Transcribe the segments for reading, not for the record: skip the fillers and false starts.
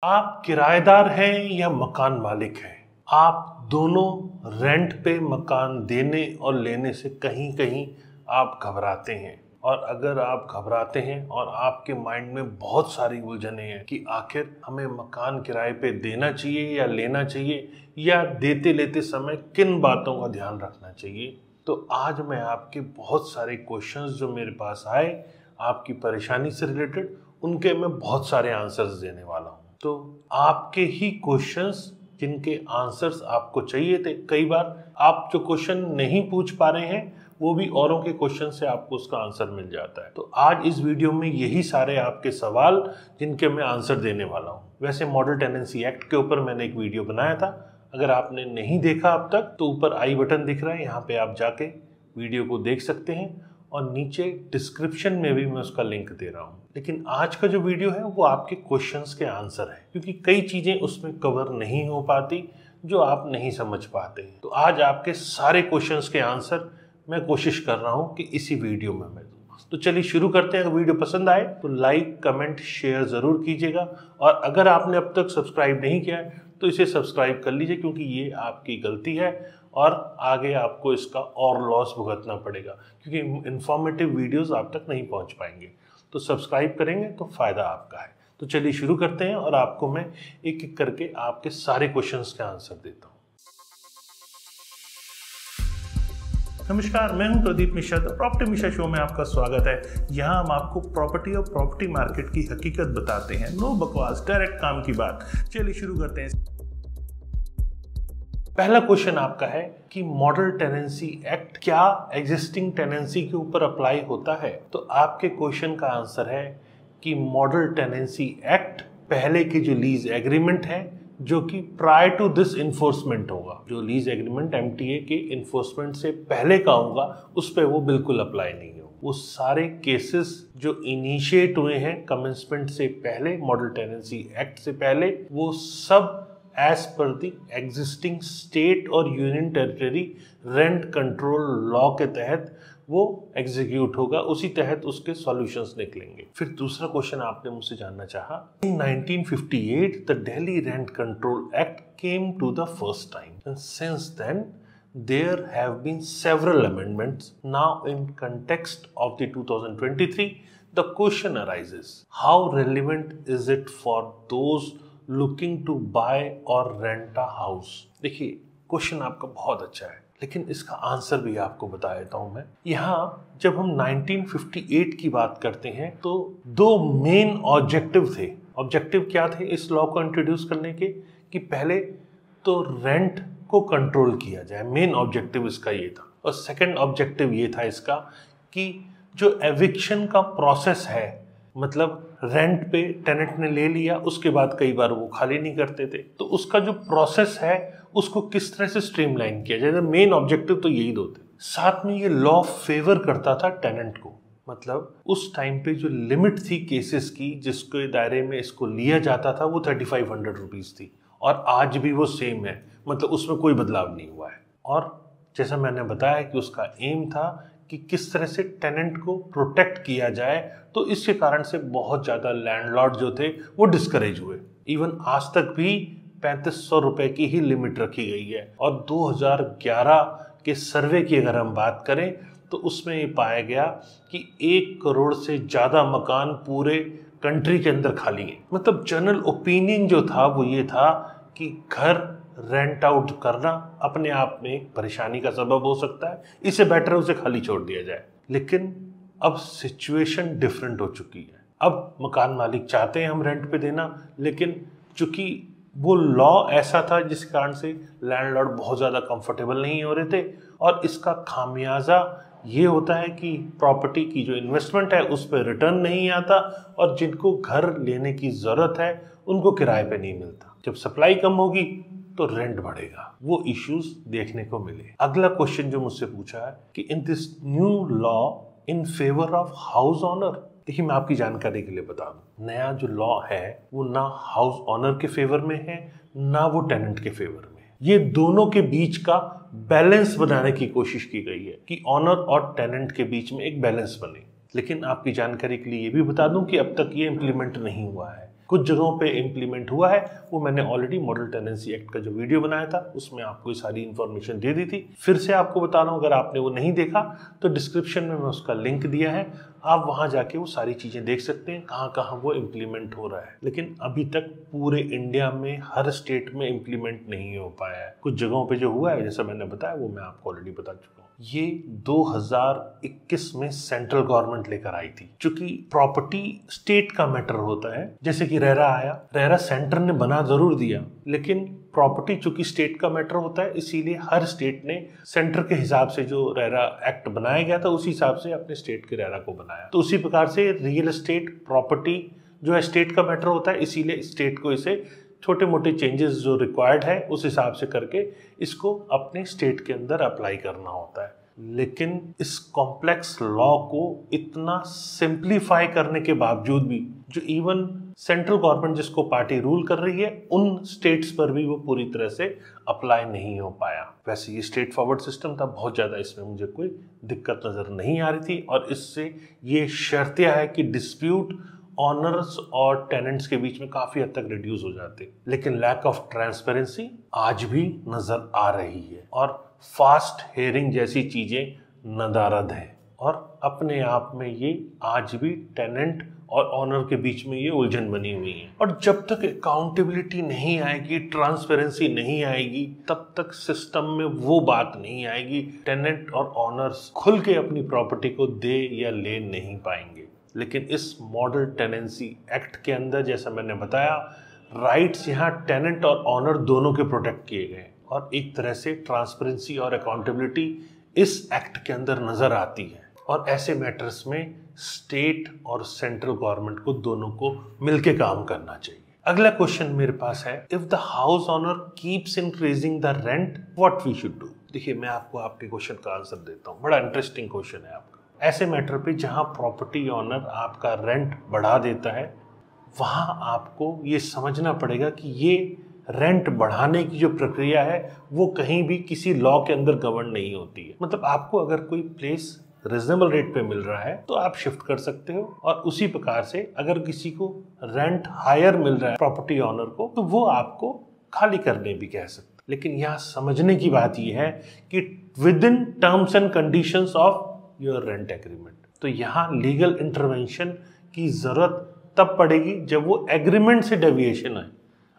आप किराएदार हैं या मकान मालिक हैं, आप दोनों रेंट पे मकान देने और लेने से कहीं कहीं आप घबराते हैं। और अगर आप घबराते हैं और आपके माइंड में बहुत सारी उलझनें हैं कि आखिर हमें मकान किराए पे देना चाहिए या लेना चाहिए, या देते लेते समय किन बातों का ध्यान रखना चाहिए, तो आज मैं आपके बहुत सारे क्वेश्चंस जो मेरे पास आए आपकी परेशानी से रिलेटेड, उनके मैं बहुत सारे आंसर्स देने वाला हूँ। तो आपके ही क्वेश्चंस जिनके आंसर्स आपको चाहिए थे, कई बार आप जो क्वेश्चन नहीं पूछ पा रहे हैं वो भी औरों के क्वेश्चन से आपको उसका आंसर मिल जाता है। तो आज इस वीडियो में यही सारे आपके सवाल जिनके मैं आंसर देने वाला हूँ। वैसे मॉडल टेनेंसी एक्ट के ऊपर मैंने एक वीडियो बनाया था, अगर आपने नहीं देखा अब तक तो ऊपर आई बटन दिख रहा है, यहाँ पे आप जाके वीडियो को देख सकते हैं और नीचे डिस्क्रिप्शन में भी मैं उसका लिंक दे रहा हूँ। लेकिन आज का जो वीडियो है वो आपके क्वेश्चंस के आंसर है, क्योंकि कई चीज़ें उसमें कवर नहीं हो पाती जो आप नहीं समझ पाते हैं। तो आज आपके सारे क्वेश्चंस के आंसर मैं कोशिश कर रहा हूँ कि इसी वीडियो में मैं दूँ। तो चलिए शुरू करते हैं। अगर वीडियो पसंद आए तो लाइक कमेंट शेयर ज़रूर कीजिएगा, और अगर आपने अब तक सब्सक्राइब नहीं किया है तो इसे सब्सक्राइब कर लीजिए, क्योंकि ये आपकी गलती है और आगे आपको इसका और लॉस भुगतना पड़ेगा, क्योंकि इंफॉर्मेटिव वीडियोस आप तक नहीं पहुंच पाएंगे। तो सब्सक्राइब करेंगे तो फ़ायदा आपका है। तो चलिए शुरू करते हैं और आपको मैं एक एक करके आपके सारे क्वेश्चंस के आंसर देता हूं। नमस्कार, मैं हूं Pradeep Mishra. The property Mishra show में आपका स्वागत है। यहाँ हम आपको प्रॉपर्टी और प्रॉपर्टी मार्केट की हकीकत बताते हैं। नो बकवास, डायरेक्ट काम की बात। चलिए शुरू करते हैं। पहला क्वेश्चन आपका है कि मॉडल टेनेंसी एक्ट क्या एग्जिस्टिंग टेनेंसी के ऊपर अप्लाई होता है? तो आपके क्वेश्चन का आंसर है कि मॉडल टेनेंसी एक्ट पहले की जो लीज एग्रीमेंट है, जो कि प्रायर टू दिस इन्फोर्समेंट होगा, जो लीज एग्रीमेंट एमटीए के इन्फोर्समेंट से पहले का होगा, उस पर वो बिल्कुल अप्लाई नहीं होगा। वो सारे केसेस जो इनिशिएट हुए हैं कमेंसमेंट से पहले, मॉडल टेनेंसी एक्ट से पहले, वो सब as per the existing state और union territory rent control law के तहत वो एग्जीक्यूट होगा, उसी तहत उसके सॉल्यूशंस निकलेंगे। फिर दूसरा क्वेश्चन आपने मुझसे जानना चाहा, in 1958 the Delhi rent control act came to the first time, and since then there have been several amendments. Now in context of the 2023, the question arises, how relevant is it for those looking to buy or rent a house? देखिए, question आपका बहुत अच्छा है, लेकिन इसका answer भी आपको बता देता हूं मैं। यहाँ जब हम 1958 की बात करते हैं तो दो मेन ऑब्जेक्टिव थे। ऑब्जेक्टिव क्या थे इस लॉ को इंट्रोड्यूस करने के? कि पहले तो रेंट को कंट्रोल किया जाए, मेन ऑब्जेक्टिव इसका ये था। और सेकंड ऑब्जेक्टिव ये था इसका कि जो एविक्शन का प्रोसेस है, मतलब रेंट पे टेनेंट ने ले लिया, उसके बाद कई बार वो खाली नहीं करते थे, तो उसका जो प्रोसेस है उसको किस तरह से स्ट्रीमलाइन किया जाए, मेन ऑब्जेक्टिव तो यही दो थे। साथ में ये लॉ फेवर करता था टेनेंट को, मतलब उस टाइम पे जो लिमिट थी केसेस की जिसके दायरे में इसको लिया जाता था वो 3500 रुपीज़ थी, और आज भी वो सेम है, मतलब उसमें कोई बदलाव नहीं हुआ है। और जैसा मैंने बताया कि उसका एम था कि किस तरह से टेनेंट को प्रोटेक्ट किया जाए, तो इसके कारण से बहुत ज़्यादा लैंडलॉर्ड जो थे वो डिस्करेज हुए। इवन आज तक भी 3500 रुपये की ही लिमिट रखी गई है। और 2011 के सर्वे की अगर हम बात करें तो उसमें ये पाया गया कि 1 करोड़ से ज़्यादा मकान पूरे कंट्री के अंदर खाली है। मतलब जनरल ओपिनियन जो था वो ये था कि घर रेंट आउट करना अपने आप में एक परेशानी का सबब हो सकता है, इससे बेटर है उसे खाली छोड़ दिया जाए। लेकिन अब सिचुएशन डिफरेंट हो चुकी है। अब मकान मालिक चाहते हैं हम रेंट पे देना, लेकिन चूंकि वो लॉ ऐसा था जिस कारण से लैंडलॉर्ड बहुत ज़्यादा कंफर्टेबल नहीं हो रहे थे, और इसका खामियाजा ये होता है कि प्रॉपर्टी की जो इन्वेस्टमेंट है उस पर रिटर्न नहीं आता, और जिनको घर लेने की ज़रूरत है उनको किराए पे नहीं मिलता। जब सप्लाई कम होगी तो रेंट बढ़ेगा। वो इश्यूज देखने को मिले। अगला क्वेश्चन जो मुझसे पूछा है कि in this new law in favour of house owner, देखिए मैं आपकी जानकारी के लिए बता दूं, नया जो लॉ है वो ना हाउस ऑनर के फेवर में है ना वो टेनेंट के फेवर में। ये दोनों के बीच का बैलेंस बनाने की कोशिश की गई है कि ऑनर और टेनेंट के बीच में एक बैलेंस बने। लेकिन आपकी जानकारी के लिए ये भी बता दूं कि अब तक ये इम्प्लीमेंट नहीं हुआ है। कुछ जगहों पे इम्प्लीमेंट हुआ है, वो मैंने ऑलरेडी मॉडल टेनेंसी एक्ट का जो वीडियो बनाया था उसमें आपको ये सारी इन्फॉर्मेशन दे दी थी। फिर से आपको बता रहा हूँ, अगर आपने वो नहीं देखा तो डिस्क्रिप्शन में मैं उसका लिंक दिया है, आप वहां जाके वो सारी चीजें देख सकते हैं कहाँ कहाँ वो इम्प्लीमेंट हो रहा है। लेकिन अभी तक पूरे इंडिया में हर स्टेट में इम्प्लीमेंट नहीं हो पाया है। कुछ जगहों पे जो हुआ है, जैसा मैंने बताया, वो मैं आपको ऑलरेडी बता चुका हूँ। ये 2021 में सेंट्रल गवर्नमेंट लेकर आई थी। चूंकि प्रॉपर्टी स्टेट का मैटर होता है, जैसे कि रेरा आया, रेरा सेंटर ने बना जरूर दिया, लेकिन प्रॉपर्टी चूंकि स्टेट का मैटर होता है, इसीलिए हर स्टेट ने सेंटर के हिसाब से जो रेरा एक्ट बनाया गया था उसी हिसाब से अपने स्टेट के रेरा को बनाया। तो उसी प्रकार से रियल एस्टेट प्रॉपर्टी जो है स्टेट का मैटर होता है, इसीलिए स्टेट को इसे छोटे मोटे चेंजेस जो रिक्वायर्ड है उस हिसाब से करके इसको अपने स्टेट के अंदर अप्लाई करना होता है। लेकिन इस कॉम्प्लेक्स लॉ को इतना सिंप्लीफाई करने के बावजूद भी जो इवन सेंट्रल गवर्नमेंट जिसको पार्टी रूल कर रही है, उन स्टेट्स पर भी वो पूरी तरह से अप्लाई नहीं हो पाया। वैसे ये स्ट्रेट फॉरवर्ड सिस्टम था, बहुत ज़्यादा इसमें मुझे कोई दिक्कत नज़र नहीं आ रही थी, और इससे ये शर्तिया है कि डिस्प्यूट ऑनर्स और टेनेंट्स के बीच में काफी हद तक रिड्यूस हो जाते। लेकिन लैक ऑफ ट्रांसपेरेंसी आज भी नजर आ रही है, और फास्ट हेयरिंग जैसी चीजें नदारद है, और अपने आप में ये आज भी टेनेंट और ऑनर के बीच में ये उलझन बनी हुई है। और जब तक अकाउंटेबिलिटी नहीं आएगी, ट्रांसपेरेंसी नहीं आएगी, तब तक सिस्टम में वो बात नहीं आएगी, टेनेंट और ऑनर्स खुल के अपनी प्रॉपर्टी को दे या ले नहीं पाएंगे। लेकिन इस मॉडल टेनेंसी एक्ट के अंदर, जैसा मैंने बताया, राइट्स यहाँ टेनेंट और ऑनर दोनों के प्रोटेक्ट किए गए, और एक तरह से ट्रांसपेरेंसी और अकाउंटेबिलिटी इस एक्ट के अंदर नजर आती है। और ऐसे मैटर्स में स्टेट और सेंट्रल गवर्नमेंट को दोनों को मिलके काम करना चाहिए। अगला क्वेश्चन मेरे पास है, if the house owner keeps increasing the rent, what we should do. देखिए, मैं आपको आपके क्वेश्चन का आंसर देता हूँ, बड़ा इंटरेस्टिंग क्वेश्चन है आपका। ऐसे मैटर पे जहां प्रॉपर्टी ओनर आपका रेंट बढ़ा देता है, वहां आपको ये समझना पड़ेगा कि ये रेंट बढ़ाने की जो प्रक्रिया है वो कहीं भी किसी लॉ के अंदर गवर्न नहीं होती है। मतलब आपको अगर कोई प्लेस रिजनेबल रेट पे मिल रहा है तो आप शिफ्ट कर सकते हो, और उसी प्रकार से अगर किसी को रेंट हायर मिल रहा है प्रॉपर्टी ओनर को, तो वो आपको खाली करने भी कह सकते। लेकिन यहाँ समझने की बात यह है कि with in terms and conditions of your rent agreement. तो यहाँ लीगल इंटरवेंशन की जरूरत तब पड़ेगी जब वो एग्रीमेंट से डेविएशन है।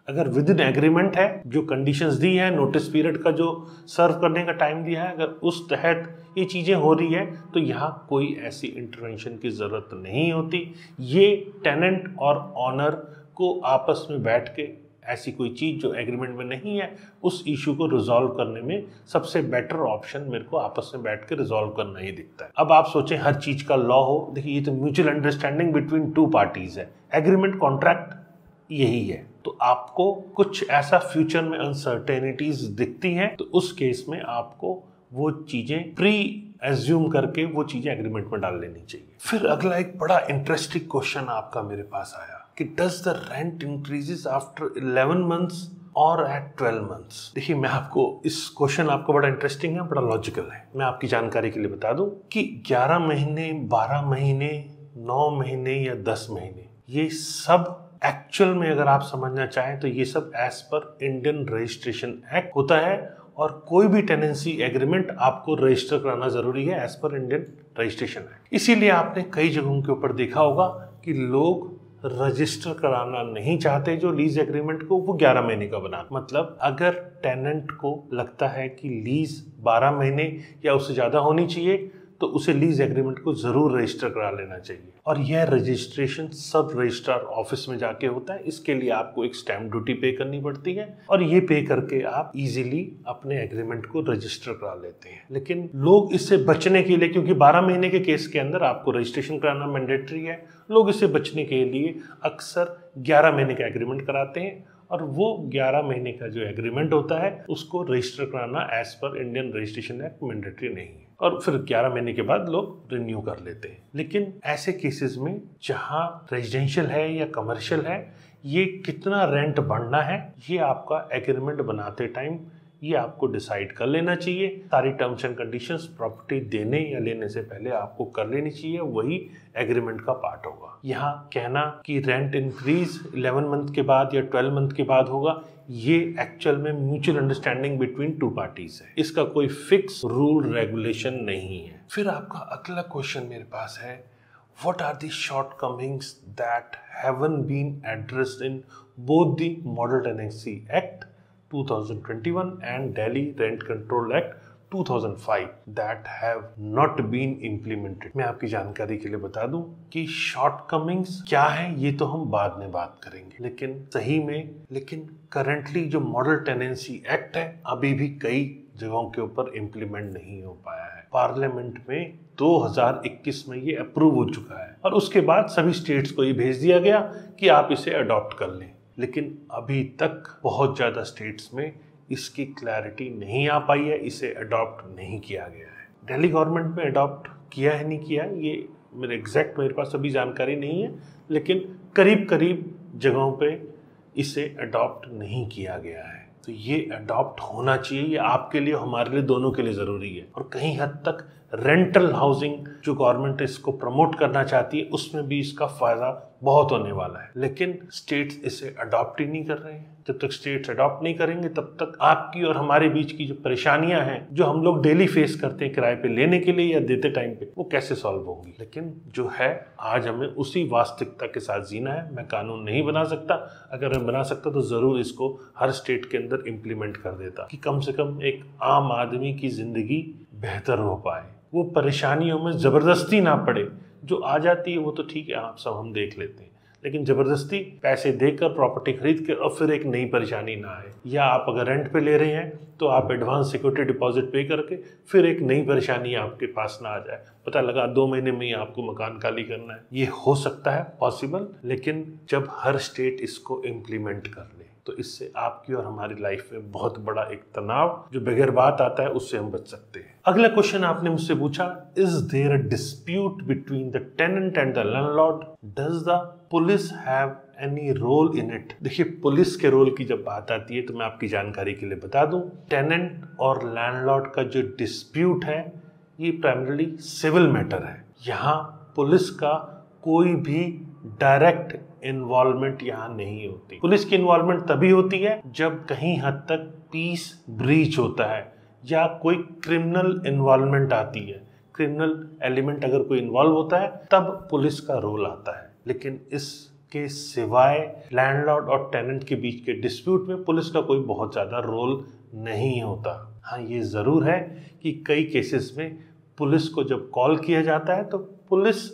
अगर विद इन एग्रीमेंट है, जो कंडीशंस दी है, नोटिस पीरियड का जो सर्व करने का टाइम दिया है, अगर उस तहत ये चीज़ें हो रही है तो यहाँ कोई ऐसी इंटरवेंशन की ज़रूरत नहीं होती। ये टेनेंट और ऑनर को आपस में बैठ के ऐसी कोई चीज़ जो एग्रीमेंट में नहीं है, उस इशू को रिजॉल्व करने में सबसे बेटर ऑप्शन मेरे को आपस में बैठ के रिजॉल्व करना ही दिखता है। अब आप सोचें हर चीज़ का लॉ हो, देखिए ये तो mutual understanding between two parties है, एग्रीमेंट कॉन्ट्रैक्ट यही है। तो आपको कुछ ऐसा फ्यूचर में अनसर्टेनिटीज दिखती हैं, तो उस केस में आपको वो चीज़ें प्री एज्यूम करके वो चीज़ें एग्रीमेंट में डाल लेनी चाहिए। फिर अगला एक बड़ा इंटरेस्टिंग क्वेश्चन आपका मेरे पास आया कि does the rent increases after 11 months और एट 12 मंथ्स। देखिए, मैं आपको इस क्वेश्चन आपको बड़ा इंटरेस्टिंग है, बड़ा लॉजिकल है। मैं आपकी जानकारी के लिए बता दूं कि 11 महीने, 12 महीने, 9 महीने या 10 महीने, ये सब एक्चुअल में अगर आप समझना चाहें तो ये सब एज पर इंडियन रजिस्ट्रेशन एक्ट होता है, और कोई भी टेनेंसी एग्रीमेंट आपको रजिस्टर कराना जरूरी है as per Indian registration act. इसीलिए आपने कई जगहों के ऊपर देखा होगा कि लोग रजिस्टर कराना नहीं चाहते जो लीज एग्रीमेंट को, वो 11 महीने का बना। मतलब अगर टेनेंट को लगता है कि लीज 12 महीने या उससे ज़्यादा होनी चाहिए तो उसे लीज एग्रीमेंट को जरूर रजिस्टर करा लेना चाहिए, और यह रजिस्ट्रेशन सब रजिस्ट्रार ऑफिस में जाके होता है। इसके लिए आपको एक स्टैम्प ड्यूटी पे करनी पड़ती है, और ये पे करके आप इजीली अपने एग्रीमेंट को रजिस्टर करा लेते हैं। लेकिन लोग इससे बचने के लिए, क्योंकि 12 महीने के केस के अंदर आपको रजिस्ट्रेशन कराना मैंडेटरी है, लोग इससे बचने के लिए अक्सर 11 महीने का एग्रीमेंट कराते हैं, और वो 11 महीने का जो एग्रीमेंट होता है उसको रजिस्टर कराना as per Indian registration act mandatory नहीं है, और फिर 11 महीने के बाद लोग रिन्यू कर लेते हैं। लेकिन ऐसे केसेस में जहां रेजिडेंशियल है या कमर्शियल है, ये कितना रेंट बढ़ना है ये आपका एग्रीमेंट बनाते टाइम ये आपको डिसाइड कर लेना चाहिए। सारी टर्म्स एंड कंडीशंस प्रॉपर्टी देने या लेने से पहले आपको कर लेनी चाहिए, वही एग्रीमेंट का पार्ट होगा। यहाँ कहना कि रेंट इंक्रीज 11 मंथ के बाद या 12 मंथ के बाद होगा, ये एक्चुअल में mutual understanding between two parties है, इसका कोई फिक्स रूल रेगुलेशन नहीं है। फिर आपका अगला क्वेश्चन मेरे पास है, what are the shortcomings that haven't been addressed in both the Model Tenancy Act 2021 and Delhi Rent Control Act 2005 that have not been implemented? मैं आपकी जानकारी के लिए बता दूं कि शॉर्टकमिंग्स क्या है ये तो हम बाद में बात करेंगे, लेकिन करंटली जो मॉडल टेनेंसी एक्ट है अभी भी कई जगहों के ऊपर इम्प्लीमेंट नहीं हो पाया है। पार्लियामेंट में 2021 में ये अप्रूव हो चुका है और उसके बाद सभी स्टेट्स को ये भेज दिया गया कि आप इसे अडॉप्ट कर लें, लेकिन अभी तक बहुत ज़्यादा स्टेट्स में इसकी क्लैरिटी नहीं आ पाई है, इसे अडॉप्ट नहीं किया गया है। दिल्ली गवर्नमेंट में अडॉप्ट किया है नहीं किया है ये मेरे पास अभी जानकारी नहीं है, लेकिन करीब जगहों पे इसे अडॉप्ट नहीं किया गया है। तो ये अडॉप्ट होना चाहिए, ये आपके लिए हमारे लिए दोनों के लिए ज़रूरी है। और कहीं हद तक रेंटल हाउसिंग जो गवर्नमेंट इसको प्रमोट करना चाहती है उसमें भी इसका फ़ायदा बहुत होने वाला है, लेकिन स्टेट्स इसे अडॉप्ट ही नहीं कर रहे हैं। जब तक स्टेट्स अडॉप्ट नहीं करेंगे तब तक आपकी और हमारे बीच की जो परेशानियां हैं जो हम लोग डेली फेस करते हैं किराए पे लेने के लिए या देते टाइम पे, वो कैसे सॉल्व होंगी। लेकिन जो है आज हमें उसी वास्तविकता के साथ जीना है। मैं कानून नहीं बना सकता, अगर मैं बना सकता तो ज़रूर इसको हर स्टेट के अंदर इम्प्लीमेंट कर देता कि कम से कम एक आम आदमी की ज़िंदगी बेहतर हो पाए, वो परेशानियों में ज़बरदस्ती ना पड़े। जो आ जाती है वो तो ठीक है, आप सब हम देख लेते हैं, लेकिन ज़बरदस्ती पैसे देकर प्रॉपर्टी खरीद कर और फिर एक नई परेशानी ना आए। या आप अगर रेंट पे ले रहे हैं तो आप एडवांस सिक्योरिटी डिपॉजिट पे करके फिर एक नई परेशानी आपके पास ना आ जाए, पता लगा 2 महीने में ही आपको मकान खाली करना है। ये हो सकता है पॉसिबल, लेकिन जब हर स्टेट इसको इम्प्लीमेंट कर ले तो इससे आपकी और हमारी लाइफ में बहुत बड़ा एक तनाव जो बगैर बात आता है उससे हम बच सकते हैं। अगला क्वेश्चन आपने मुझसे पूछा, is there a dispute between the tenant and the landlord, does the police have any role in it. देखिए, पुलिस के रोल की जब बात आती है तो मैं आपकी जानकारी के लिए बता दूं, टेनेंट और लैंडलॉर्ड का जो डिस्प्यूट है ये प्राइमरीली सिविल मैटर है। यहाँ पुलिस का कोई भी डायरेक्ट इन्वॉल्वमेंट यहाँ नहीं होती। पुलिस की इन्वॉल्वमेंट तभी होती है जब कहीं हद तक पीस ब्रीच होता है या कोई क्रिमिनल इन्वॉल्वमेंट आती है, क्रिमिनल एलिमेंट अगर कोई इन्वॉल्व होता है तब पुलिस का रोल आता है। लेकिन इसके सिवाय लैंडलॉर्ड और टेनेंट के बीच के डिस्प्यूट में पुलिस का कोई बहुत ज़्यादा रोल नहीं होता। हाँ, ये ज़रूर है कि कई केसेस में पुलिस को जब कॉल किया जाता है तो पुलिस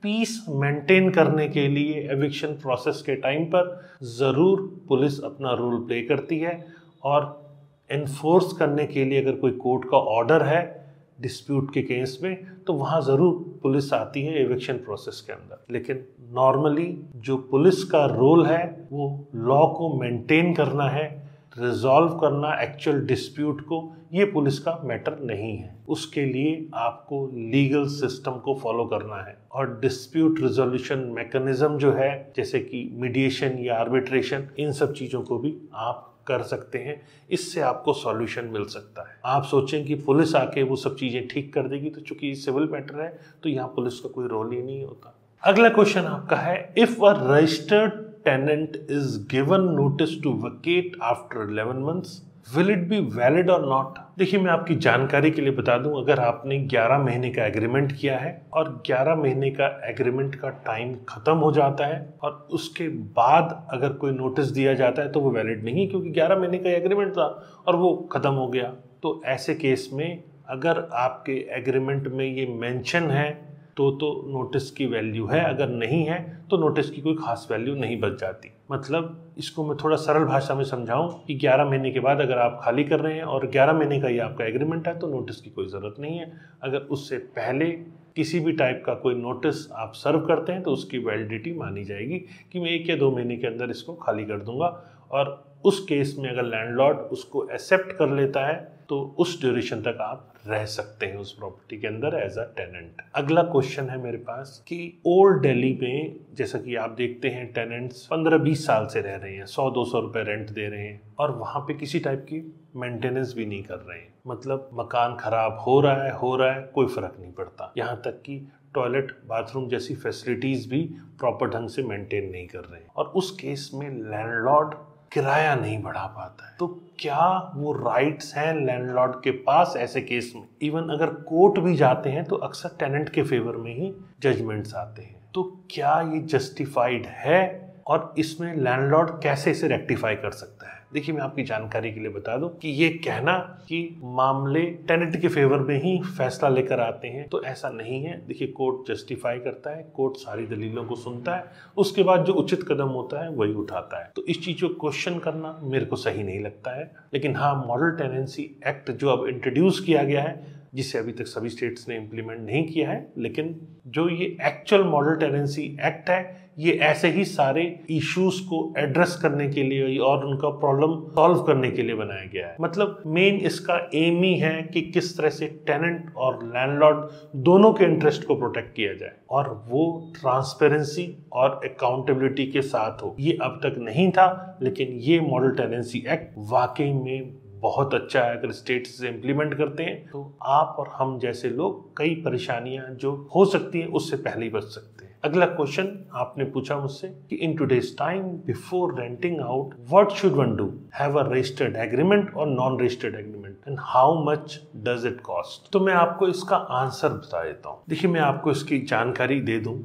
पीस मेंटेन करने के लिए एविक्शन प्रोसेस के टाइम पर ज़रूर पुलिस अपना रोल प्ले करती है, और इन्फोर्स करने के लिए अगर कोई कोर्ट का ऑर्डर है डिस्प्यूट के केस में तो वहाँ ज़रूर पुलिस आती है एविक्शन प्रोसेस के अंदर। लेकिन नॉर्मली जो पुलिस का रोल है वो लॉ को मेंटेन करना है, रिजॉल्व करना एक्चुअल डिस्प्यूट को, ये पुलिस का मैटर नहीं है। उसके लिए आपको लीगल सिस्टम को फॉलो करना है, और डिस्प्यूट रिजोल्यूशन मैकेनिज्म जो है जैसे कि मीडिएशन या आर्बिट्रेशन, इन सब चीज़ों को भी आप कर सकते हैं। इससे आपको सॉल्यूशन मिल सकता है। आप सोचें कि पुलिस आके वो सब चीज़ें ठीक कर देगी, तो चूंकि सिविल मैटर है तो यहाँ पुलिस का कोई रोल ही नहीं होता। अगला क्वेश्चन आपका है, if a registered tenant is given notice to vacate after 11 months, will it be valid or not? देखिए, मैं आपकी जानकारी के लिए बता दूं, अगर आपने 11 महीने का एग्रीमेंट किया है और 11 महीने का एग्रीमेंट का टाइम खत्म हो जाता है और उसके बाद अगर कोई नोटिस दिया जाता है तो वो वैलिड नहीं, क्योंकि 11 महीने का एग्रीमेंट था और वो खत्म हो गया। तो ऐसे केस में अगर आपके एग्रीमेंट में ये मेंशन है तो नोटिस की वैल्यू है, अगर नहीं है तो नोटिस की कोई खास वैल्यू नहीं बच जाती। मतलब इसको मैं थोड़ा सरल भाषा में समझाऊं कि 11 महीने के बाद अगर आप खाली कर रहे हैं और 11 महीने का ये आपका एग्रीमेंट है तो नोटिस की कोई ज़रूरत नहीं है। अगर उससे पहले किसी भी टाइप का कोई नोटिस आप सर्व करते हैं तो उसकी वैलिडिटी मानी जाएगी कि मैं 1 या 2 महीने के अंदर इसको खाली कर दूंगा, और उस केस में अगर लैंडलॉर्ड उसको एक्सेप्ट कर लेता है तो उस ड्यूरेशन तक आप रह सकते हैं उस प्रॉपर्टी के अंदर एज अ टेनेंट। अगला क्वेश्चन है मेरे पास कि ओल्ड दिल्ली में जैसा कि आप देखते हैं टेनेंट्स 15-20 साल से रह रहे हैं, 100-200 रुपए रेंट दे रहे हैं और वहां पे किसी टाइप की मेंटेनेंस भी नहीं कर रहे हैं। मतलब मकान खराब हो रहा है, कोई फर्क नहीं पड़ता। यहाँ तक कि टॉयलेट बाथरूम जैसी फैसिलिटीज भी प्रॉपर ढंग से मेंटेन नहीं कर रहे हैं और उस केस में लैंडलॉर्ड किराया नहीं बढ़ा पाता है। तो क्या वो राइट्स हैं लैंडलॉर्ड के पास ऐसे केस में? इवन अगर कोर्ट भी जाते हैं तो अक्सर टेनेंट के फेवर में ही जजमेंट्स आते हैं। तो क्या ये जस्टिफाइड है और इसमें लैंडलॉर्ड कैसे इसे रेक्टिफाई कर सकता है? देखिए, मैं आपकी जानकारी के लिए बता दूं कि ये कहना कि मामले टेनेंट के फेवर में ही फैसला लेकर आते हैं तो ऐसा नहीं है। देखिए, कोर्ट जस्टिफाई करता है, कोर्ट सारी दलीलों को सुनता है, उसके बाद जो उचित कदम होता है वही उठाता है। तो इस चीज को क्वेश्चन करना मेरे को सही नहीं लगता है। लेकिन हाँ, मॉडल टेनेंसी एक्ट जो अब इंट्रोड्यूस किया गया है, जिसे अभी तक सभी स्टेट्स ने इम्प्लीमेंट नहीं किया है, लेकिन जो ये एक्चुअल मॉडल टेनेंसी एक्ट है, ये ऐसे ही सारे इश्यूज को एड्रेस करने के लिए और उनका प्रॉब्लम सॉल्व करने के लिए बनाया गया है। मतलब मेन इसका एम ही है कि किस तरह से टेनेंट और लैंडलॉर्ड दोनों के इंटरेस्ट को प्रोटेक्ट किया जाए और वो ट्रांसपेरेंसी और अकाउंटेबिलिटी के साथ हो। ये अब तक नहीं था, लेकिन ये मॉडल टेनेंसी एक्ट वाकई में बहुत अच्छा है। अगर स्टेट्स इसे इम्प्लीमेंट करते हैं तो आप और हम जैसे लोग कई परेशानियां जो हो सकती हैं उससे पहले ही बच सकते हैं। अगला क्वेश्चन आपने पूछा मुझसे कि in today's time before renting out what should one do, have a registered agreement और non registered agreement and how much does it cost? तो मैं आपको इसका आंसर बता देता हूँ। देखिए, मैं आपको इसकी जानकारी दे दूं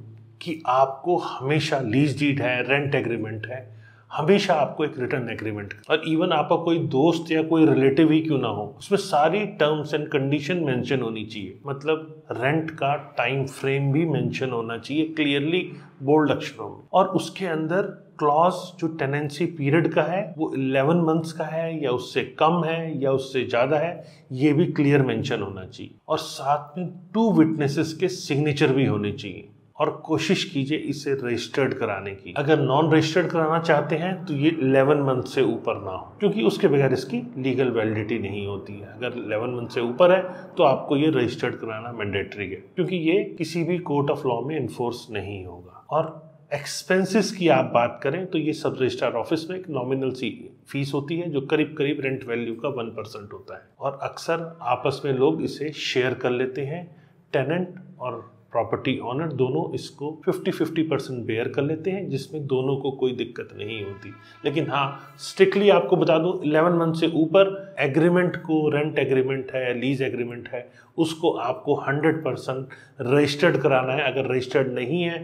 कि आपको हमेशा लीज डीड है, रेंट एग्रीमेंट है, हमेशा आपको एक रिटर्न एग्रीमेंट, और इवन आपका कोई दोस्त या कोई रिलेटिव ही क्यों ना हो, उसमें सारी टर्म्स एंड कंडीशन मेंशन होनी चाहिए। मतलब रेंट का टाइम फ्रेम भी मेंशन होना चाहिए क्लियरली बोल्ड अक्षरों में, और उसके अंदर क्लॉज जो टेनेंसी पीरियड का है वो 11 मंथ्स का है या उससे कम है या उससे ज्यादा है, ये भी क्लियर मेंशन होना चाहिए। और साथ में 2 विटनेसेस के सिग्नेचर भी होने चाहिए और कोशिश कीजिए इसे रजिस्टर्ड कराने की। अगर नॉन रजिस्टर्ड कराना चाहते हैं तो ये 11 मंथ से ऊपर ना हो, क्योंकि उसके बगैर इसकी लीगल वैलिडिटी नहीं होती है। अगर 11 मंथ से ऊपर है तो आपको ये रजिस्टर्ड कराना मैंडेटरी है, क्योंकि ये किसी भी कोर्ट ऑफ लॉ में इन्फोर्स नहीं होगा। और एक्सपेंसेस की आप बात करें तो ये सब रजिस्ट्रार ऑफिस में एक नॉमिनल सी फीस होती है जो करीब करीब रेंट वैल्यू का 1% होता है, और अक्सर आपस में लोग इसे शेयर कर लेते हैं। टेनेंट और प्रॉपर्टी ऑनर दोनों इसको 50-50% बेयर कर लेते हैं, जिसमें दोनों को कोई दिक्कत नहीं होती। लेकिन हाँ, स्ट्रिक्टली आपको बता दूं, 11 मंथ से ऊपर एग्रीमेंट को, रेंट एग्रीमेंट है, लीज एग्रीमेंट है, उसको आपको 100% रजिस्टर्ड कराना है। अगर रजिस्टर्ड नहीं है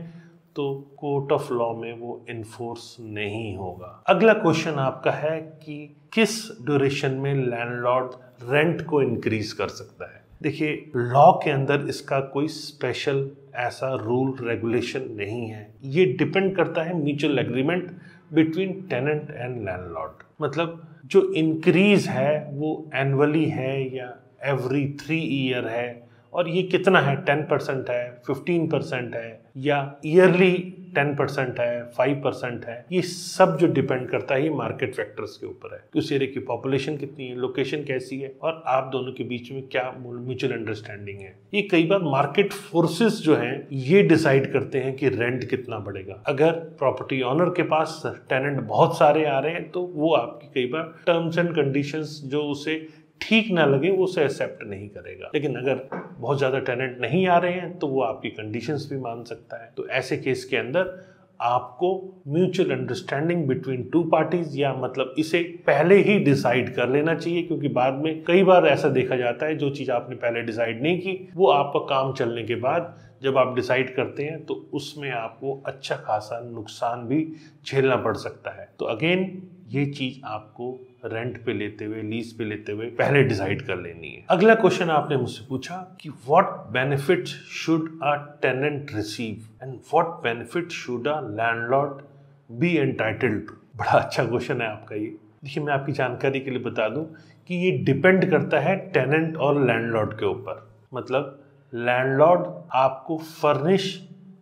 तो कोर्ट ऑफ लॉ में वो इन्फोर्स नहीं होगा। अगला क्वेश्चन आपका है कि किस ड्यूरेशन में लैंडलॉर्ड रेंट को इंक्रीज कर सकता है? देखिए, लॉ के अंदर इसका कोई स्पेशल ऐसा रूल रेगुलेशन नहीं है। ये डिपेंड करता है mutual agreement between tenant and landlord. मतलब जो इंक्रीज है वो एनुअली है या एवरी 3 ईयर है, और ये कितना है, 10% है, 15% है या ईयरली 10% है, 5% है, ये सब जो डिपेंड करता है ये मार्केट फैक्टर्स के ऊपर है कि उस एरिया की पॉपुलेशन कितनी है, लोकेशन कैसी है, और आप दोनों के बीच में क्या म्यूचुअल अंडरस्टैंडिंग है। ये कई बार मार्केट फोर्सेस जो हैं ये डिसाइड करते हैं कि रेंट कितना बढ़ेगा। अगर प्रॉपर्टी ऑनर के पास टेनेंट बहुत सारे आ रहे हैं तो वो आपकी कई बार टर्म्स एंड कंडीशंस जो उसे ठीक ना लगे वो उसे एक्सेप्ट नहीं करेगा। लेकिन अगर बहुत ज्यादा टेनेंट नहीं आ रहे हैं तो वो आपकी कंडीशंस भी मान सकता है। तो ऐसे केस के अंदर आपको म्यूचुअल अंडरस्टैंडिंग बिटवीन 2 पार्टीज, या मतलब इसे पहले ही डिसाइड कर लेना चाहिए, क्योंकि बाद में कई बार ऐसा देखा जाता है जो चीज आपने पहले डिसाइड नहीं की वो आपका काम चलने के बाद जब आप डिसाइड करते हैं तो उसमें आपको अच्छा खासा नुकसान भी झेलना पड़ सकता है। तो अगेन ये चीज आपको रेंट पे लेते हुए, लीज पे लेते हुए पहले डिसाइड कर लेनी है। अगला क्वेश्चन आपने मुझसे पूछा कि what benefit should a tenant receive and what benefit should a landlord be entitled to. बड़ा अच्छा क्वेश्चन है आपका ये। देखिए, मैं आपकी जानकारी के लिए बता दूं कि ये डिपेंड करता है टेनेंट और लैंडलॉर्ड के ऊपर। मतलब लैंडलॉर्ड आपको फर्निश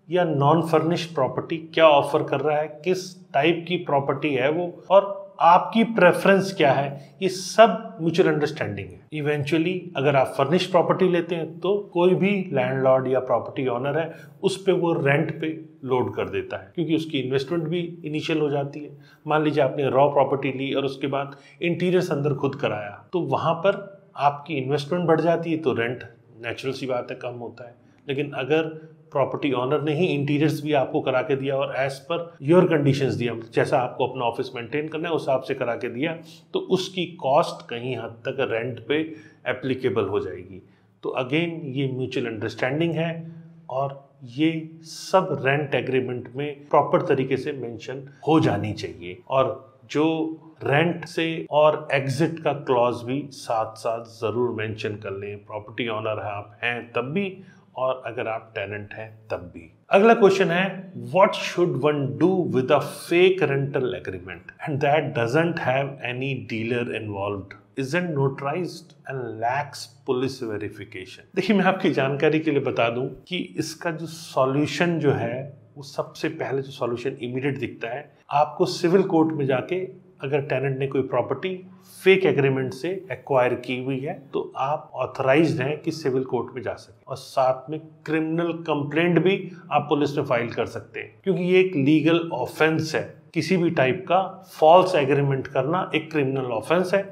या नॉन फर्निश प्रॉपर्टी क्या ऑफर कर रहा है, किस टाइप की प्रॉपर्टी है वो, और आपकी प्रेफरेंस क्या है, ये सब म्यूचुअल अंडरस्टैंडिंग है। इवेंचुअली अगर आप फर्निश्ड प्रॉपर्टी लेते हैं तो कोई भी लैंडलॉर्ड या प्रॉपर्टी ओनर है उस पे वो रेंट पे लोड कर देता है, क्योंकि उसकी इन्वेस्टमेंट भी इनिशियल हो जाती है। मान लीजिए आपने रॉ प्रॉपर्टी ली और उसके बाद इंटीरियर्स अंदर खुद कराया, तो वहां पर आपकी इन्वेस्टमेंट बढ़ जाती है, तो रेंट नेचुरल सी बात है कम होता है। लेकिन अगर प्रॉपर्टी ऑनर ने ही इंटीरियर्स भी आपको करा के दिया और एज पर योर कंडीशंस दिया, जैसा आपको अपना ऑफिस मेंटेन करना है उस हिसाब से करा के दिया, तो उसकी कॉस्ट कहीं हद तक रेंट पे एप्लीकेबल हो जाएगी। तो अगेन ये म्यूचुअल अंडरस्टैंडिंग है और ये सब रेंट एग्रीमेंट में प्रॉपर तरीके से मेंशन हो जानी चाहिए। और जो रेंट से और एग्जिट का क्लॉज भी साथ साथ जरूर मेंशन कर लें। प्रॉपर्टी ऑनर आप हैं तब भी और अगर आप टेनेंट हैं तब भी। अगला क्वेश्चन है, what should one do with a fake rental agreement and that doesn't have any dealer involved, isn't notarized and lacks police verification. देखिए, मैं आपकी जानकारी के लिए बता दूं कि इसका जो सॉल्यूशन जो है वो सबसे पहले जो सॉल्यूशन इमीडिएट दिखता है, आपको सिविल कोर्ट में जाके अगर टेनेंट ने कोई प्रॉपर्टी फेक एग्रीमेंट से एक्वायर की हुई है तो आप ऑथराइज्ड हैं कि सिविल कोर्ट में जा सके, और साथ में क्रिमिनल कंप्लेंट भी आप पुलिस में फाइल कर सकते हैं, क्योंकि ये एक लीगल ऑफेंस है। किसी भी टाइप का फॉल्स एग्रीमेंट करना एक क्रिमिनल ऑफेंस है।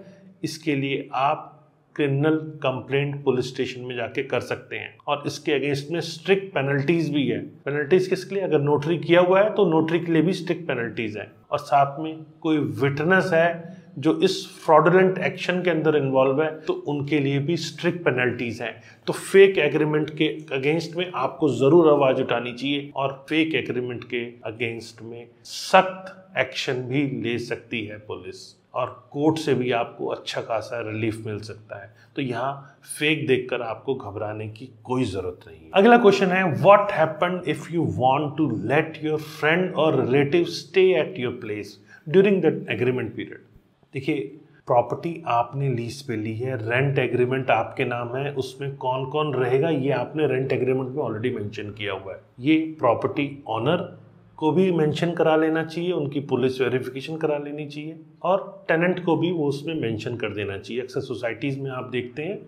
इसके लिए आप क्रिमिनल कंप्लेंट पुलिस स्टेशन में जाके कर सकते हैं और इसके अगेंस्ट में स्ट्रिक्ट पेनल्टीज भी है। पेनल्टीज किसके लिए? अगर नोटरी किया हुआ है तो नोटरी के लिए भी स्ट्रिक्ट पेनल्टीज है, और साथ में कोई विटनेस है जो इस फ्रॉडुलेंट एक्शन के अंदर इन्वॉल्व है तो उनके लिए भी स्ट्रिक्ट पेनल्टीज हैं। तो फेक एग्रीमेंट के अगेंस्ट में आपको जरूर आवाज उठानी चाहिए और फेक एग्रीमेंट के अगेंस्ट में सख्त एक्शन भी ले सकती है पुलिस, और कोर्ट से भी आपको अच्छा खासा रिलीफ मिल सकता है। तो यहाँ फेक देखकर आपको घबराने की कोई जरूरत नहीं है। अगला क्वेश्चन है, what happened if you want to let your friend और relative stay at your place during that agreement period. देखिए, प्रॉपर्टी आपने लीज पे ली है, रेंट एग्रीमेंट आपके नाम है, उसमें कौन कौन रहेगा ये आपने रेंट एग्रीमेंट में ऑलरेडी मेंशन किया हुआ है। ये प्रॉपर्टी ऑनर को भी मेंशन करा लेना चाहिए, उनकी पुलिस वेरिफिकेशन करा लेनी चाहिए, और टेनेंट को भी वो उसमें मेंशन कर देना चाहिए। अक्सर सोसाइटीज़ में आप देखते हैं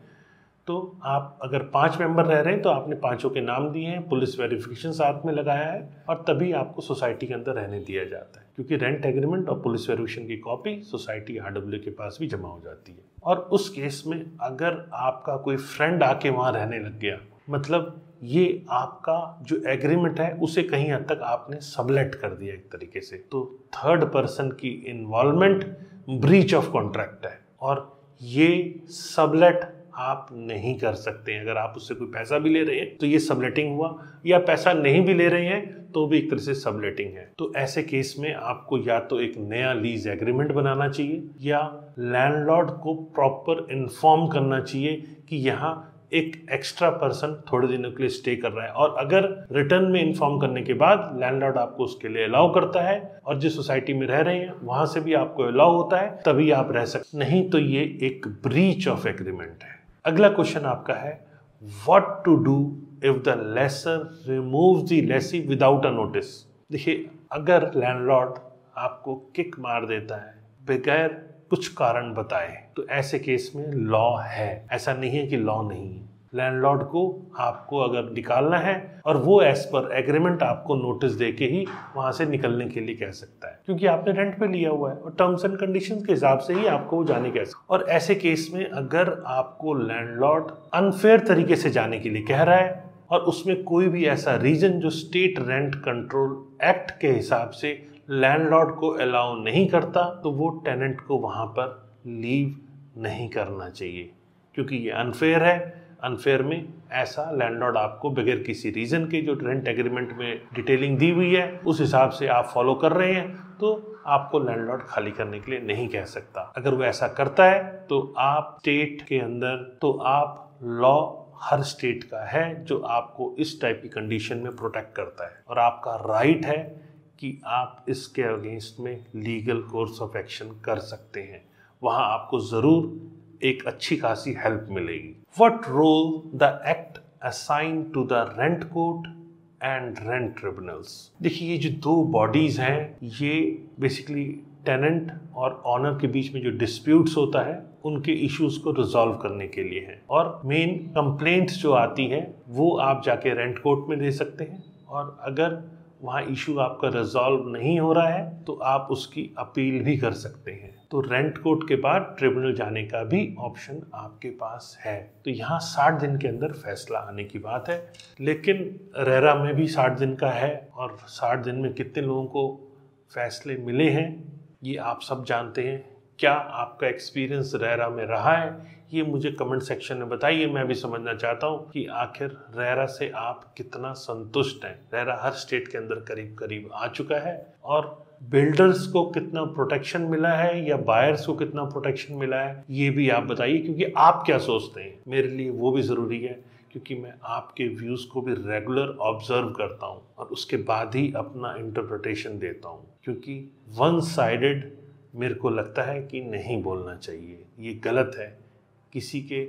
तो आप अगर 5 मेंबर रह रहे हैं तो आपने पांचों के नाम दिए हैं, पुलिस वेरिफिकेशन साथ में लगाया है, और तभी आपको सोसाइटी के अंदर रहने दिया जाता है, क्योंकि रेंट एग्रीमेंट और पुलिस वेरिफिकेशन की कॉपी सोसाइटी RW के पास भी जमा हो जाती है। और उस केस में अगर आपका कोई फ्रेंड आके वहाँ रहने लग गया, मतलब ये आपका जो एग्रीमेंट है उसे कहीं हद तक आपने सबलेट कर दिया एक तरीके से, तो थर्ड पर्सन की इन्वॉल्वमेंट ब्रीच ऑफ कॉन्ट्रैक्ट है, और ये सबलेट आप नहीं कर सकते हैं। अगर आप उससे कोई पैसा भी ले रहे हैं तो ये सबलेटिंग हुआ, या पैसा नहीं भी ले रहे हैं तो भी एक तरह से सबलेटिंग है। तो ऐसे केस में आपको या तो एक नया लीज एग्रीमेंट बनाना चाहिए या लैंडलॉर्ड को प्रॉपर इन्फॉर्म करना चाहिए कि यहाँ एक एक्स्ट्रा पर्सन थोड़े दिनों के लिए स्टे कर रहा है, और अगर रिटर्न में इन्फॉर्म करने के बाद लैंडलॉर्ड आपको उसके लिए अलाउ करता है और जिस सोसाइटी में रह रहे हैं वहां से भी आपको अलाउ होता है, तभी आप रह सकते, नहीं तो ये एक ब्रीच ऑफ एग्रीमेंट है। अगला क्वेश्चन आपका है, what to do if the lessor removes the lessee without a notice. देखिए, अगर लैंडलॉर्ड आपको किक मार देता है बगैर कुछ कारण बताए तो ऐसे केस में लॉ है, ऐसा नहीं है कि लॉ नहीं है। लैंडलॉर्ड को आपको अगर निकालना है और वो एज पर एग्रीमेंट आपको नोटिस देके ही वहां से निकलने के लिए कह सकता है, क्योंकि आपने रेंट पे लिया हुआ है और टर्म्स एंड कंडीशंस के हिसाब से ही आपको वो जाने कह सकता है। और ऐसे केस में अगर आपको लैंडलॉर्ड अनफेयर तरीके से जाने के लिए कह रहा है और उसमें कोई भी ऐसा रीजन जो स्टेट रेंट कंट्रोल एक्ट के हिसाब से लैंडलॉर्ड को अलाउ नहीं करता, तो वो टेनेंट को वहां पर लीव नहीं करना चाहिए, क्योंकि ये अनफेयर है। अनफेयर में ऐसा लैंडलॉर्ड आपको बगैर किसी रीजन के, जो रेंट एग्रीमेंट में डिटेलिंग दी हुई है उस हिसाब से आप फॉलो कर रहे हैं, तो आपको लैंडलॉर्ड खाली करने के लिए नहीं कह सकता। अगर वो ऐसा करता है तो आप स्टेट के अंदर, तो आप लॉ हर स्टेट का है जो आपको इस टाइप की कंडीशन में प्रोटेक्ट करता है, और आपका राइट है कि आप इसके अगेंस्ट में लीगल कोर्स ऑफ एक्शन कर सकते हैं। वहां आपको जरूर एक अच्छी खासी हेल्प मिलेगी। What role the act assign to the rent court and rent tribunals. देखिए, ये जो दो बॉडीज हैं ये बेसिकली टेनेंट और ऑनर के बीच में जो डिस्प्यूट्स होता है उनके इश्यूज को रिजॉल्व करने के लिए है। और मेन कंप्लेंट्स जो आती है वो आप जाके रेंट कोर्ट में दे सकते हैं, और अगर वहाँ इशू आपका रिजॉल्व नहीं हो रहा है तो आप उसकी अपील भी कर सकते हैं। तो रेंट कोर्ट के बाद ट्रिब्यूनल जाने का भी ऑप्शन आपके पास है। तो यहाँ 60 दिन के अंदर फैसला आने की बात है, लेकिन रेरा में भी 60 दिन का है, और 60 दिन में कितने लोगों को फैसले मिले हैं ये आप सब जानते हैं। क्या आपका एक्सपीरियंस रेरा में रहा है ये मुझे कमेंट सेक्शन में बताइए। मैं भी समझना चाहता हूँ कि आखिर रेरा से आप कितना संतुष्ट हैं। रेरा हर स्टेट के अंदर करीब करीब आ चुका है, और बिल्डर्स को कितना प्रोटेक्शन मिला है या बायर्स को कितना प्रोटेक्शन मिला है ये भी आप बताइए, क्योंकि आप क्या सोचते हैं मेरे लिए वो भी ज़रूरी है, क्योंकि मैं आपके व्यूज़ को भी रेगुलर ऑब्जर्व करता हूँ और उसके बाद ही अपना इंटरप्रिटेशन देता हूँ। क्योंकि वन साइडेड मेरे को लगता है कि नहीं बोलना चाहिए, ये गलत है। किसी के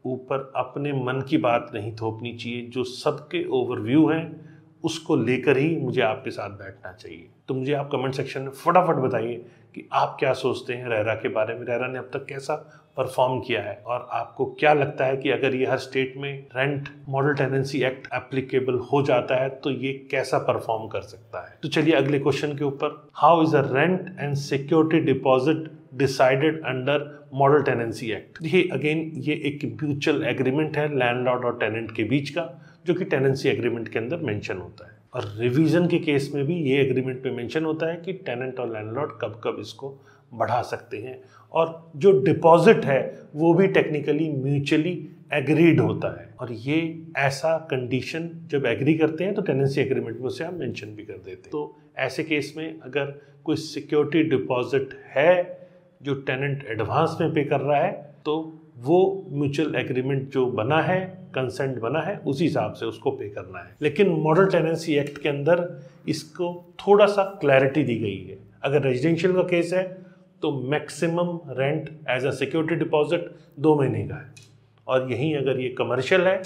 ऊपर अपने मन की बात नहीं थोपनी चाहिए। जो सबके ओवरव्यू हैं उसको लेकर ही मुझे आपके साथ बैठना चाहिए। तो मुझे आप कमेंट सेक्शन में फटाफट बताइए कि आप क्या सोचते हैं रेरा के बारे में, रेरा ने अब तक कैसा परफॉर्म किया है, और आपको क्या लगता है कि अगर ये हर स्टेट में rent model tenancy act applicable हो जाता है तो ये कैसा परफॉर्म कर सकता है। तो चलिए अगले क्वेश्चन के ऊपर, how is a rent and security deposit decided under model tenancy act. देखिए अगेन ये एक म्यूचुअल एग्रीमेंट है लैंडलॉर्ड और टेनेंट के बीच का, जो कि टेनेंसी एग्रीमेंट के अंदर मेंशन होता है। और रिवीजन के केस में भी ये एग्रीमेंट में मेंशन होता है कि टेनेंट और लैंडलॉर्ड कब कब इसको बढ़ा सकते हैं, और जो डिपॉजिट है वो भी टेक्निकली म्यूचुअली एग्रीड होता है। और ये ऐसा कंडीशन जब एग्री करते हैं तो टेनेंसी एग्रीमेंट में उसे हम मेंशन भी कर देते हैं। तो ऐसे केस में अगर कोई सिक्योरिटी डिपॉजिट है जो टेनेंट एडवांस में पे कर रहा है तो वो म्यूचुअल एग्रीमेंट जो बना है, कंसेंट बना है, उसी हिसाब से उसको पे करना है। लेकिन मॉडल टेनेंसी एक्ट के अंदर इसको थोड़ा सा क्लैरिटी दी गई है। अगर रेजिडेंशियल का केस है तो maximum rent as a security deposit 2 महीने का है, और यहीं अगर ये कमर्शियल है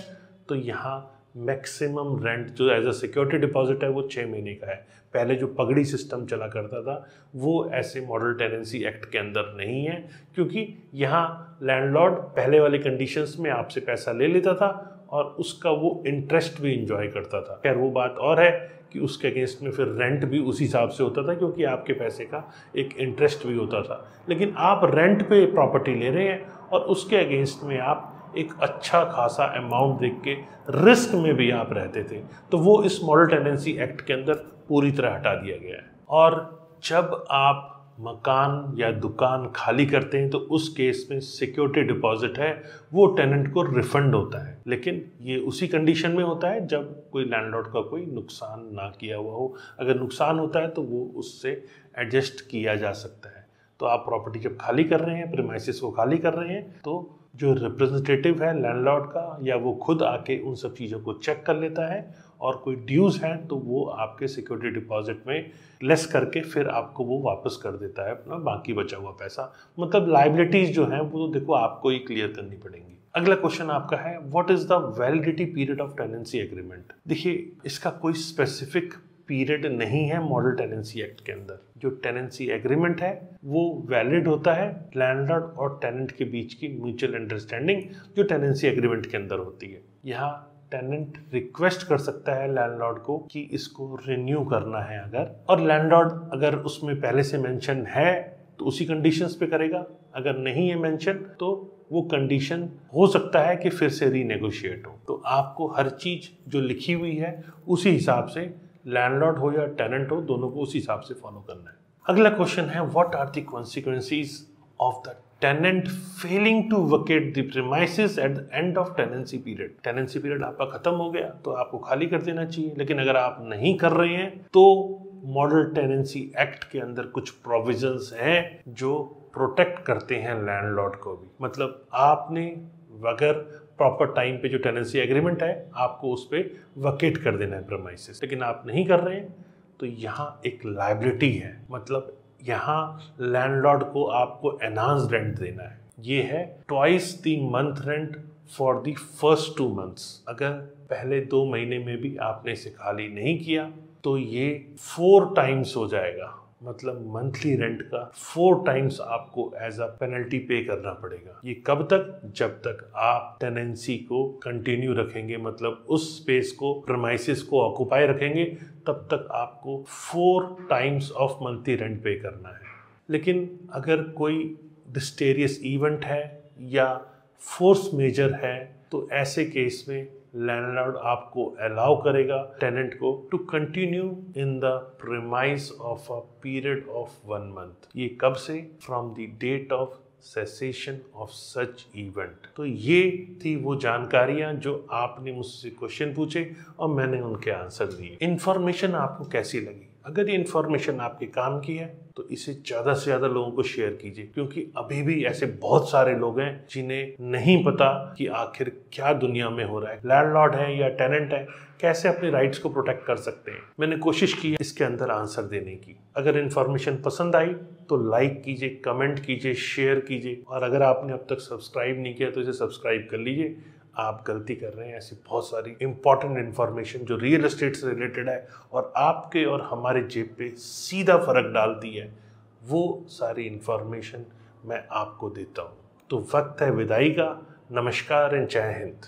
तो यहाँ मैक्सिमम रेंट जो एज अ सिक्योरिटी डिपॉजिट है वो 6 महीने का है। पहले जो पगड़ी सिस्टम चला करता था वो ऐसे मॉडल टेनेंसी एक्ट के अंदर नहीं है, क्योंकि यहाँ लैंडलॉर्ड पहले वाले कंडीशंस में आपसे पैसा ले लेता था और उसका वो इंटरेस्ट भी इंजॉय करता था। खैर वो बात और है कि उसके अगेंस्ट में फिर रेंट भी उसी हिसाब से होता था, क्योंकि आपके पैसे का एक इंटरेस्ट भी होता था। लेकिन आप रेंट पे प्रॉपर्टी ले रहे हैं और उसके अगेंस्ट में आप एक अच्छा खासा अमाउंट देख के रिस्क में भी आप रहते थे, तो वो इस मॉडल टेनेंसी एक्ट के अंदर पूरी तरह हटा दिया गया है। और जब आप मकान या दुकान खाली करते हैं तो उस केस में सिक्योरिटी डिपॉजिट है वो टेनेंट को रिफंड होता है, लेकिन ये उसी कंडीशन में होता है जब कोई लैंडलॉर्ड का कोई नुकसान ना किया हुआ हो। अगर नुकसान होता है तो वो उससे एडजस्ट किया जा सकता है। तो आप प्रॉपर्टी जब खाली कर रहे हैं, प्रीमाइसेस को खाली कर रहे हैं, तो जो रिप्रेजेंटेटिव है लैंडलॉर्ड का, या वो खुद आके उन सब चीज़ों को चेक कर लेता है, और कोई ड्यूज़ हैं तो वो आपके सिक्योरिटी डिपॉजिट में लेस करके फिर आपको वो वापस कर देता है अपना बाकी बचा हुआ पैसा। मतलब लाइबिलिटीज़ जो हैं वो तो देखो आपको ही क्लियर करनी पड़ेंगी। अगला क्वेश्चन आपका है, what is the validity period of tenancy agreement. देखिए इसका कोई स्पेसिफिक पीरियड नहीं है मॉडल टेनेंसी एक्ट के अंदर। जो टेनेंसी एग्रीमेंट है वो वैलिड होता है लैंडलॉर्ड और टेनेंट के बीच की म्यूचुअल अंडरस्टैंडिंग जो टेनेंसी एग्रीमेंट के अंदर होती है। यहाँ टेनेंट रिक्वेस्ट कर सकता है लैंडलॉर्ड को कि इसको रिन्यू करना है अगर, और लैंडलॉर्ड अगर उसमें पहले से मेंशन है तो उसी कंडीशंस पे करेगा, अगर नहीं है मेंशन तो वो कंडीशन हो सकता है कि फिर से रीनेगोशिएट हो। तो आपको हर चीज़ जो लिखी हुई है उसी हिसाब से, लैंडलॉर्ड हो या टेनेंट हो, दोनों को उसी हिसाब से फॉलो करना है। अगला क्वेश्चन है, what are the consequences of the tenant failing to vacate the premises at the end of tenancy period. Tenancy period आपका खत्म हो गया तो आपको खाली कर देना चाहिए, लेकिन अगर आप नहीं कर रहे हैं तो मॉडल टेनेंसी एक्ट के अंदर कुछ प्रोविजंस हैं जो प्रोटेक्ट करते हैं लैंडलॉर्ड को भी। मतलब आपने अगर प्रॉपर टाइम पे जो टेनेंसी एग्रीमेंट है आपको उस पर वैकेट कर देना है प्रीमाइसेस, लेकिन आप नहीं कर रहे हैं तो यहाँ एक लायबिलिटी है। मतलब यहाँ लैंडलॉर्ड को आपको एनहांस रेंट देना है। ये है twice the month rent for the first 2 months। अगर पहले 2 महीने में भी आपने इसे खाली नहीं किया तो ये 4 times हो जाएगा। मतलब मंथली रेंट का 4 टाइम्स आपको एज अ पेनल्टी पे करना पड़ेगा। ये कब तक? जब तक आप टेनेंसी को कंटिन्यू रखेंगे, मतलब उस स्पेस को, प्रीमाइसेस को ऑक्युपाई रखेंगे, तब तक आपको 4 टाइम्स ऑफ मंथली रेंट पे करना है। लेकिन अगर कोई डिस्टेरियस इवेंट है या फोर्स मेजर है तो ऐसे केस में लैंडलॉर्ड आपको अलाउ करेगा टेनेंट को to continue in the premise of a period of 1 month. ये कब से? From the date of cessation of such event. तो ये थी वो जानकारियां जो आपने मुझसे क्वेश्चन पूछे और मैंने उनके आंसर दिए। इन्फॉर्मेशन आपको कैसी लगी? अगर ये इन्फॉर्मेशन आपके काम की है तो इसे ज़्यादा से ज़्यादा लोगों को शेयर कीजिए, क्योंकि अभी भी ऐसे बहुत सारे लोग हैं जिन्हें नहीं पता कि आखिर क्या दुनिया में हो रहा है, लैंडलॉर्ड है या टेनेंट है, कैसे अपने राइट्स को प्रोटेक्ट कर सकते हैं। मैंने कोशिश की है इसके अंदर आंसर देने की। अगर इन्फॉर्मेशन पसंद आई तो लाइक कीजिए, कमेंट कीजिए, शेयर कीजिए, और अगर आपने अब तक सब्सक्राइब नहीं किया तो इसे सब्सक्राइब कर लीजिए। आप गलती कर रहे हैं, ऐसी बहुत सारी इंपॉर्टेंट इन्फॉर्मेशन जो रियल एस्टेट से रिलेटेड है और आपके और हमारे जेब पे सीधा फर्क डालती है, वो सारी इंफॉर्मेशन मैं आपको देता हूँ। तो वक्त है विदाई का। नमस्कार एंड जय हिंद।